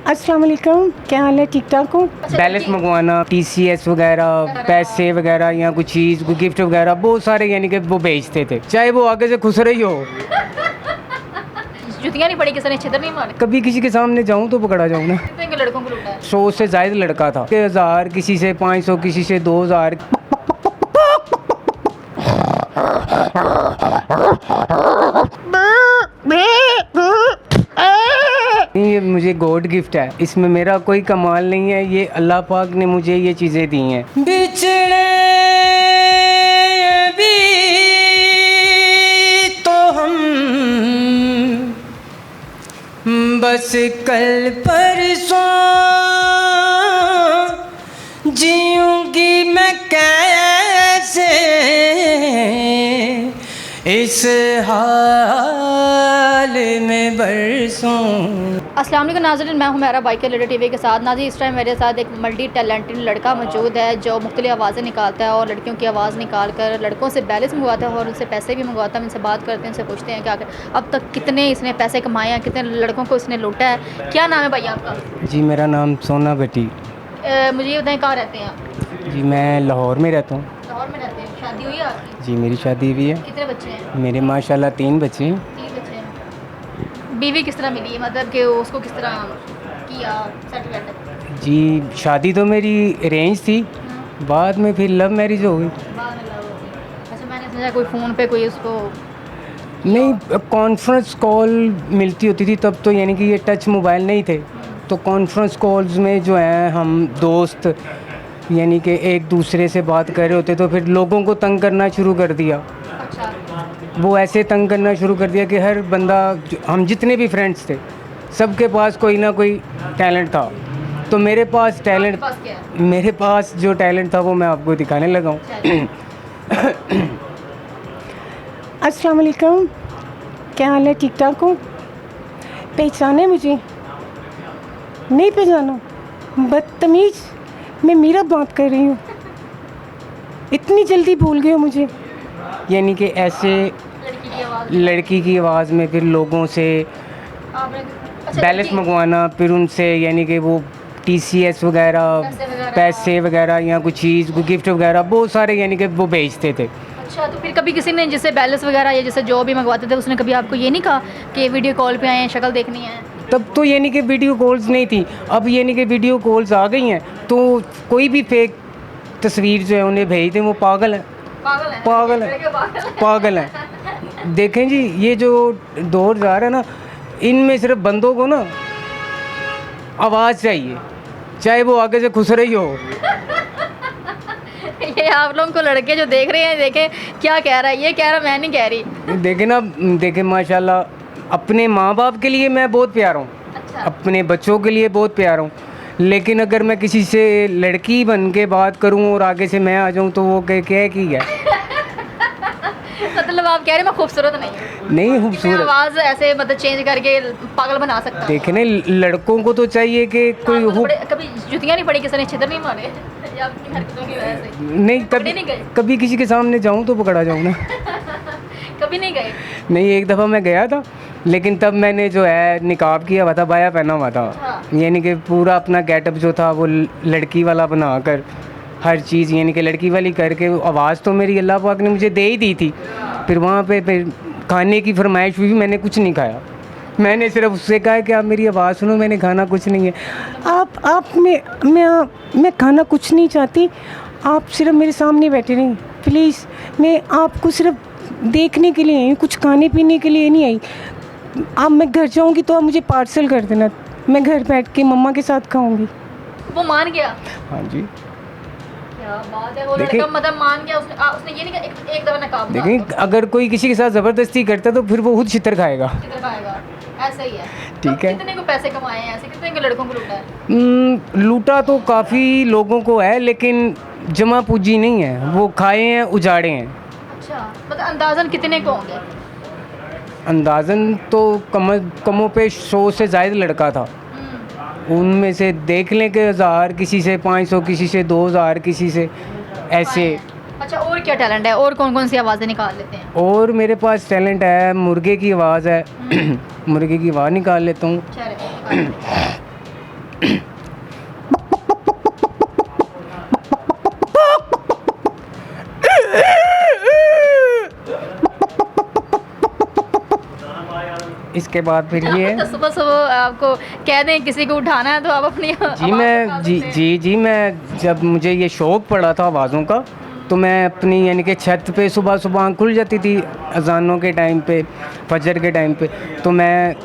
अस्सलाम वालेकुम, क्या हाल है? ठीक ठाक हो? बैलेंस मंगवाना, टीसीएस वगैरह, पैसे वगैरह या कुछ चीज़, कोई गिफ्ट वगैरह, बहुत सारे यानी कि वो भेजते थे, चाहे वो आगे से खुश रही हो। जुतियाँ नहीं पड़ी, किसी ने छितर नहीं मारे? कभी किसी के सामने जाऊं तो पकड़ा जाऊं ना। कितने के लड़कों को लूटा है? 100 से ज़ायद लड़का था, 1000 किसी से, 500 किसी से, 2000। ये मुझे गॉड गिफ्ट है, इसमें मेरा कोई कमाल नहीं है, ये अल्लाह पाक ने मुझे ये चीज़ें दी हैं। बिछड़े भी तो हम बस कल परसों, जीऊंगी मैं कैसे इस हाल में बरसों। अस्सलाम वालेकुम नाज़रीन, मैं हूं मेरा बाइकर लीडर टीवी के साथ। नाज़रीन, इस टाइम मेरे साथ एक मल्टी टैलेंटेड लड़का मौजूद है जो मुख्तलिफ आवाज़ें निकालता है और लड़कियों की आवाज़ निकाल कर लड़कों से बैलेंस मंगवाता है और उनसे पैसे भी मंगवाता है। उनसे बात करते हैं, उनसे पूछते हैं कि आखिर अब तक कितने इसने पैसे कमाए हैं, कितने लड़कों को इसने लूटा है। क्या नाम है भाई आपका? जी मेरा नाम सोना बेटी। मुझे ये बताएं, कहाँ रहते हैं आप? जी मैं लाहौर में रहता हूँ। लाहौर में रहते हैं। शादी हुई है आपकी? जी मेरी शादी हुई है। कितने बच्चे हैं? मेरे माशाल्लाह 3 बच्चे हैं। 3 बच्चे हैं। बीवी किस तरह मिली, मतलब कि उसको किस तरह किया सेटलमेंट? जी शादी तो मेरी अरेंज थी, बाद में फिर लव मैरिज हो गई। बाद में लव हो गई। अच्छा, मैंने समझा कोई फ़ोन पे कोई उसको। नहीं, कॉन्फ्रेंस कॉल मिलती होती थी तब तो, यानी कि ये टच मोबाइल नहीं थे, तो कॉन्फ्रेंस कॉल्स में जो है हम दोस्त यानी कि एक दूसरे से बात कर रहे होते, तो फिर लोगों को तंग करना शुरू कर दिया। अच्छा। वो ऐसे तंग करना शुरू कर दिया कि हर बंदा, हम जितने भी फ्रेंड्स थे सबके पास कोई ना कोई टैलेंट था, तो मेरे पास टैलेंट, आपके पास क्या है? मेरे पास जो टैलेंट था वो मैं आपको दिखाने लगा हूँ। अस्सलाम वालेकुम, क्या हाल है? ठीक ठाक हो? पहचाने मुझे? नहीं पहचाना? बदतमीज़, मैं मीरा बात कर रही हूँ। इतनी जल्दी भूल गए हो मुझे? यानी कि ऐसे लड़की की आवाज़। लड़की की आवाज़ में फिर लोगों से आपने अच्छा बैलेंस लड़की- मंगवाना, फिर उनसे यानी कि वो टीसीएस वगैरह, पैसे वगैरह या कुछ चीज़, कोई गिफ्ट वगैरह, बहुत सारे यानी कि वो भेजते थे। अच्छा, तो फिर कभी किसी ने जैसे बैलेंस वगैरह या जैसे जो भी मंगवाते थे उसने कभी आपको ये नहीं कहा कि वीडियो कॉल पे आए हैं, शक्ल देखनी है? तब तो यानी कि वीडियो कॉल्स नहीं थी, अब यानी कि वीडियो कॉल्स आ गई हैं, तो कोई भी फेक तस्वीर जो है उन्हें भेज दें, वो पागल है। पागल है? पागल है। लड़के पागल है। पागल है। देखें जी, ये जो दौर जा रहा है ना, इनमें सिर्फ बंदों को ना आवाज़ चाहिए, चाहे वो आगे से खुश रही हो। ये आप लोगों को लड़के जो देख रहे हैं, देखें क्या कह रहा है, ये कह रहा मैं नहीं कह रही। देखें ना, देखें माशाल्लाह, अपने माँ बाप के लिए मैं बहुत प्यारा हूँ, अच्छा। अपने बच्चों के लिए बहुत प्यारा हूँ, लेकिन अगर मैं किसी से लड़की बन के बात करूँ और आगे से मैं आ जाऊँ तो वो क्या की है। मतलब आप कह रहे हैं मैं खूबसूरत नहीं हूँ? नहीं मैं खूबसूरत। आवाज़ ऐसे मतलब चेंज करके पागल बना सकता हूँ? देखने लड़कों को तो चाहिए कि कोई आपको तो हो। कभी जुतियाँ नहीं पड़ी, किसी ने छितर नहीं मारे या अपनी हरकतों की वजह से? नहीं, पकड़े नहीं गए? कभी किसी के सामने जाऊँ तो पकड़ा जाऊँ ना। कभी नहीं गए? नहीं, एक दफ़ा मैं गया था, लेकिन तब मैंने जो है निकाब किया हुआ था, बाया पहना हुआ था, अच्छा। यानी कि पूरा अपना गेटअप जो था वो लड़की वाला बनाकर, हर चीज़ यानी कि लड़की वाली करके, आवाज़ तो मेरी अल्लाह पाक ने मुझे दे ही दी थी। फिर वहाँ पे फिर खाने की फरमाइश हुई, मैंने कुछ नहीं खाया, मैंने सिर्फ उससे कहा कि आप मेरी आवाज़ सुनो, मैंने खाना कुछ नहीं है। आप मैं खाना कुछ नहीं चाहती, आप सिर्फ मेरे सामने बैठे रहिए प्लीज़। मैं आपको सिर्फ देखने के लिए आई हूँ, कुछ खाने पीने के लिए नहीं आई। आप, मैं घर जाऊँगी तो आप मुझे पार्सल कर देना, मैं घर बैठ के मम्मा के साथ खाऊँगी। वो मान गया? हाँ जी। क्या बात है, वो देखिए- लड़का मतलब मान गया। उसने ये नहीं कहा एक दफा नकाब लेकिन अगर कोई किसी के साथ ज़बरदस्ती करता तो फिर वो खुद छितर खाएगा। कितने खाएगा? ऐसा ही है। ठीक तो है। कितने को पैसे कमाए हैं ऐसे, कितने को लड़कों को लूटा है? लूटा तो काफ़ी लोगों को है, लेकिन जमा पूंजी नहीं है, वो खाए हैं, उजाड़े हैं। अच्छा, मतलब अंदाजन कितने को होंगे? अंदाज़न तो कमों पे 100 से ज़ायद लड़का था, उनमें से देख लें कि 1000 किसी से, 500 किसी से, 2000 किसी से, ऐसे। अच्छा, और क्या टैलेंट है, और कौन कौन सी आवाज़ें निकाल लेते हैं? और मेरे पास टैलेंट है, मुर्गे की आवाज़ है। मुर्गे की आवाज़ निकाल लेता हूँ। अच्छा रे, इसके बाद फिर ये है। तो सुबह सुबह आपको कह दें किसी को उठाना है तो आप अपनी जी मैं जब मुझे ये शौक़ पड़ा था आवाज़ों का, तो मैं अपनी यानी कि छत पे सुबह सुबह आँख खुल जाती थी अजानों के टाइम पे, फजर के टाइम पे, तो मैं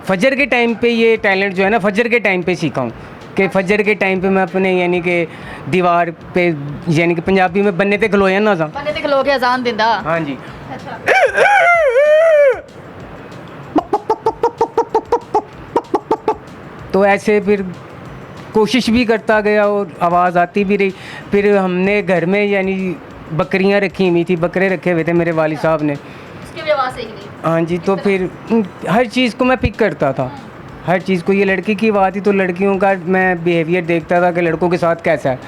फजर के टाइम पे ये टैलेंट जो है ना फजर के टाइम पे सीखा हूँ कि फजर के टाइम पे मैं अपने यानी कि दीवार पे यानी कि पंजाबी में बन्ने ते खलोया ना सा बन्ने ते खलो के अजान दिंदा। हाँ जी। अच्छा तो ऐसे फिर कोशिश भी करता गया और आवाज़ आती भी रही। फिर हमने घर में यानी बकरियां रखी हुई थी, बकरे रखे हुए थे मेरे वालिद साहब ने, उसकी भी आवाज़ सीख ली। हाँ जी। तो फिर हर चीज़ को मैं पिक करता था, हर चीज़ को। ये लड़की की बात थी तो लड़कियों का मैं बिहेवियर देखता था कि लड़कों के साथ कैसा है,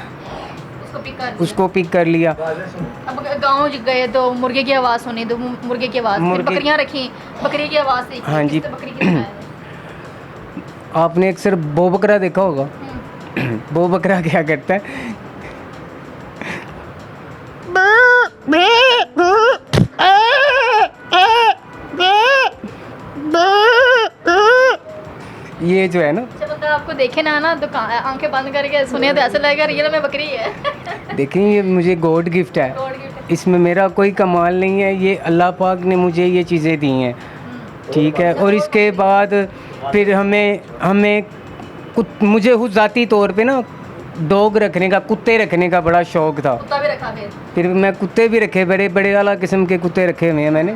उसको पिक कर लिया। अब गाँव गए तो मुर्गे की आवाज़ सुनी, तो मुर्गे की आवाज़, फिर बकरियां रखी, बकरी की आवाज़ सीखी। हाँ जी। बकरी की आपने अक्सर बो बकरा देखा होगा। बो बकरा क्या करता है, ये जो है ना, जब बंदा आपको देखे ना तो आंखें बंद करके सुने तो ऐसा लगेगा रियल में बकरी है। देखिए ये मुझे गॉड गिफ्ट है, गॉड गिफ्ट। इसमें मेरा कोई कमाल नहीं है, ये अल्लाह पाक ने मुझे ये चीज़ें दी हैं, ठीक है। और इसके बाद फिर मुझे खुद ज़ाती तौर पे ना डॉग रखने का, कुत्ते रखने का बड़ा शौक़ था। कुत्ता भी रखा फिर मैं कुत्ते भी रखे, बड़े बड़े वाला किस्म के कुत्ते रखे हुए हैं मैंने।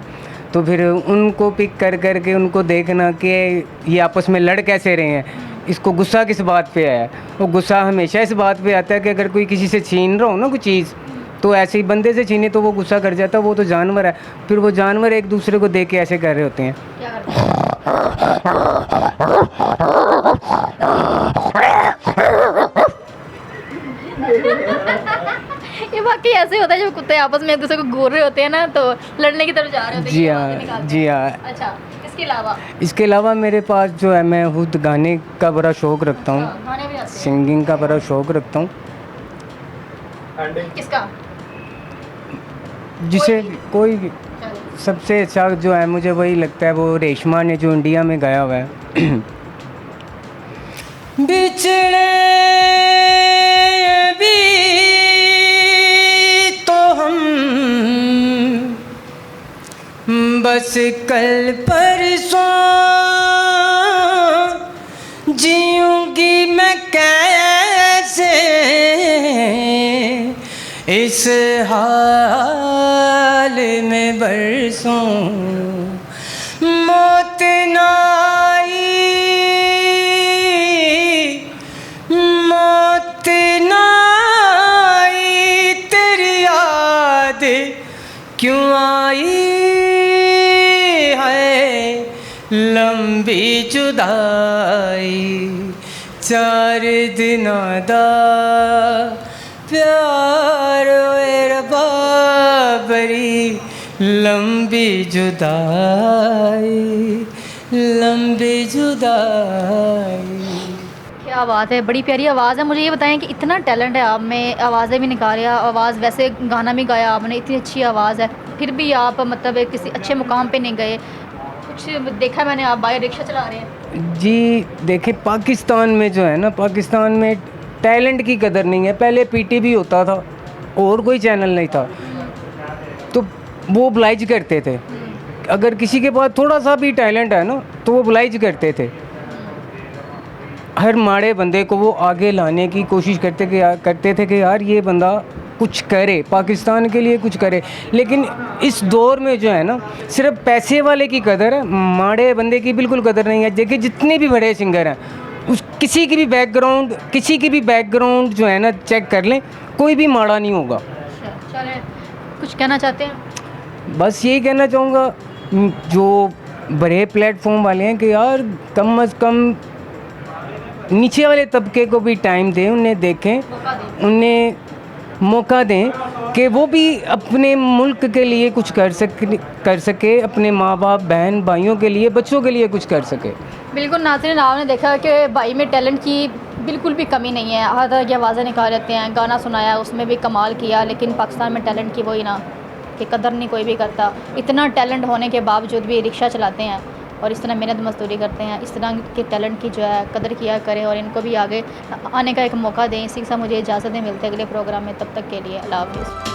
तो फिर उनको पिक कर के उनको देखना कि ये आपस में लड़ कैसे रहे हैं, इसको गुस्सा किस बात पे आया। वो गुस्सा हमेशा इस बात पे आता है कि अगर कोई किसी से छीन रहा हो ना कोई चीज़, तो ऐसे ही बंदे से छीने तो वो गुस्सा कर जाता है, वो तो जानवर है। फिर वो जानवर एक दूसरे को देख के ऐसे कर रहे होते हैं। क्या करते हैं? ये बाकी ऐसे होता है जब कुत्ते आपस में एक दूसरे को घूर रहे होते हैं ना, तो लड़ने की तरफ जा रहे होते हैं। जी हाँ, जी हाँ। अच्छा, इसके अलावा मेरे पास जो है, मैं खुद गाने का बड़ा शौक़ रखता हूँ, गाने भी आते हैं? सिंगिंग का बड़ा शौक़ रखता हूँ। किसका? जिसे कोई भी सबसे अच्छा जो है मुझे वही लगता है, वो रेशमा ने जो इंडिया में गाया हुआ है। बिछड़े भी तो हम बस कल परसों, जीऊंगी मैं कैसे इस हाल में बरसों, मौत ना आई, मौत ना आई, तेरी याद क्यों आई है, लंबी जुदाई, 4 दिना दा प्यार मेरा बाबरी, लंबी जुदाई, लंबी जुदाई। क्या बात है, बड़ी प्यारी आवाज़ है। मुझे ये बताएं कि इतना टैलेंट है आप में, आवाज़ें भी निकाली, आवाज़ वैसे गाना भी गाया आपने, इतनी अच्छी आवाज़ है, फिर भी आप मतलब किसी अच्छे मुकाम पे नहीं गए। कुछ देखा मैंने, आप बाइक रिक्शा चला रहे हैं। जी देखिए, पाकिस्तान में जो है ना, पाकिस्तान में टैलेंट की कदर नहीं है। पहले पीटीवी होता था और कोई चैनल नहीं था, तो वो ब्लाइज करते थे, अगर किसी के पास थोड़ा सा भी टैलेंट है ना तो वो ब्लाइज करते थे। हर माड़े बंदे को वो आगे लाने की कोशिश करते थे कि यार ये बंदा कुछ करे, पाकिस्तान के लिए कुछ करे। लेकिन इस दौर में जो है ना, सिर्फ पैसे वाले की कदर है, माड़े बंदे की बिल्कुल कदर नहीं है। देखिए जितने भी बड़े सिंगर हैं, किसी की भी बैकग्राउंड जो है ना चेक कर लें, कोई भी माड़ा नहीं होगा। चलें, कुछ कहना चाहते हैं? बस यही कहना चाहूँगा जो बड़े प्लेटफॉर्म वाले हैं कि यार कम अज़ कम नीचे वाले तबके को भी टाइम दें, उन्हें देखें, उन्हें मौका दें कि वो भी अपने मुल्क के लिए कुछ कर सके, अपने माँ बाप बहन भाइयों के लिए, बच्चों के लिए कुछ कर सके। बिल्कुल नाज़रीन, आपने देखा कि भाई में टैलेंट की बिल्कुल भी कमी नहीं है, हर तरह की आवाज़ें निकाल लेते हैं, गाना सुनाया उसमें भी कमाल किया। लेकिन पाकिस्तान में टैलेंट की वही ना कि कदर नहीं कोई भी करता। इतना टैलेंट होने के बावजूद भी रिक्शा चलाते हैं और इस तरह मेहनत मजदूरी करते हैं। इस तरह के टैलेंट की जो है कदर किया करें और इनको भी आगे आने का एक मौका दें। इसी के साथ मुझे इजाज़त दें, मिलते हैं अगले प्रोग्राम में, तब तक के लिए अल्लाह हाफ़िज़।